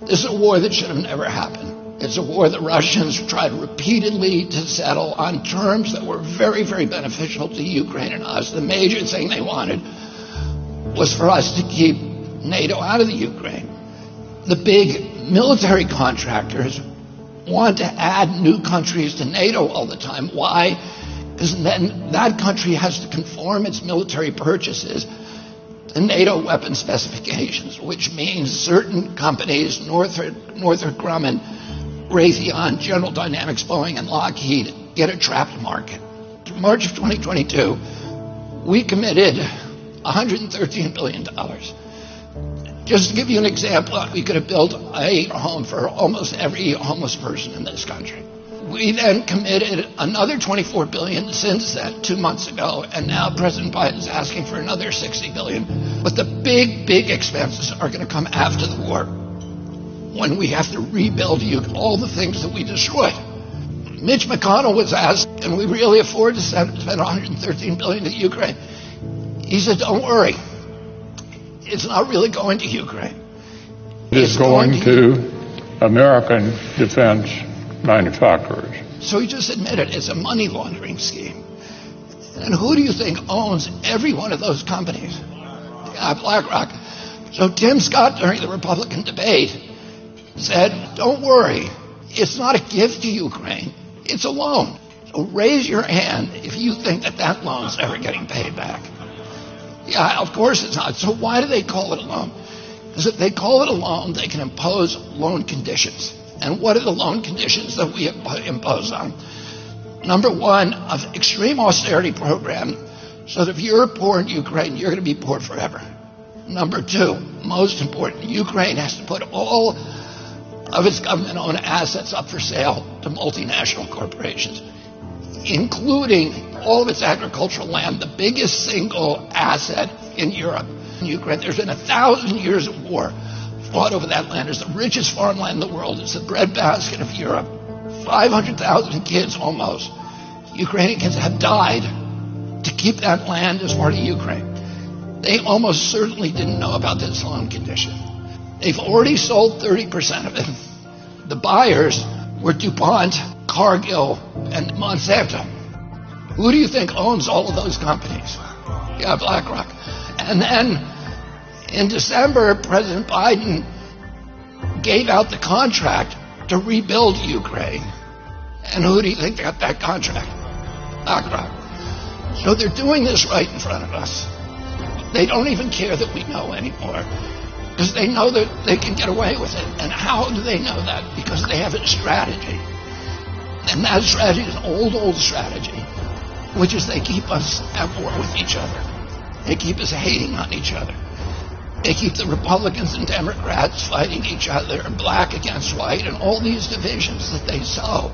This is a war that should have never happened. It's a war the Russians tried repeatedly to settle on terms that were very, very beneficial to Ukraine and us. The major thing they wanted was for us to keep NATO out of the Ukraine. The big military contractors want to add new countries to NATO all the time. Why? Because then that country has to conform its military purchases to NATO weapon specifications, which means certain companies, Northrop Grumman, Raytheon, General Dynamics, Boeing, and Lockheed, get a trapped market. In March of 2022, we committed $113 billion. Just to give you an example, we could have built a home for almost every homeless person in this country. We then committed another $24 billion since then, 2 months ago, and now President Biden is asking for another $60 billion. But the big expenses are going to come after the war, when we have to rebuild all the things that we destroyed. Mitch McConnell was asked, can we really afford to spend $113 billion to Ukraine? He said, don't worry. It's not really going to Ukraine. It's going to American defense manufacturers. So he just admitted it's a money laundering scheme. And who do you think owns every one of those companies? BlackRock. So Tim Scott, during the Republican debate, said, don't worry, it's not a gift to Ukraine, it's a loan. So raise your hand if you think that loan's ever getting paid back. Yeah, of course it's not. So why do they call it a loan? Because if they call it a loan, they can impose loan conditions. And what are the loan conditions that we impose on? Number one, an extreme austerity program, so that if you're poor in Ukraine, you're going to be poor forever. Number two, most important, Ukraine has to put all of its government-owned assets up for sale to multinational corporations, including all of its agricultural land, the biggest single asset in Europe. In Ukraine, there's been 1,000 years of war fought over that land. It's the richest farmland in the world. It's the breadbasket of Europe. 500,000 kids almost, Ukrainian kids, have died to keep that land as part of Ukraine. They almost certainly didn't know about this loan condition. They've already sold 30% of it. The buyers were DuPont, Cargill, and Monsanto. Who do you think owns all of those companies? Yeah, BlackRock. And then in December, President Biden gave out the contract to rebuild Ukraine. And who do you think got that contract? BlackRock. So they're doing this right in front of us. They don't even care that we know anymore, because they know that they can get away with it. And how do they know that? Because they have a strategy. And that strategy is an old strategy, which is they keep us at war with each other. They keep us hating on each other. They keep the Republicans and Democrats fighting each other, black against white, and all these divisions that they sow.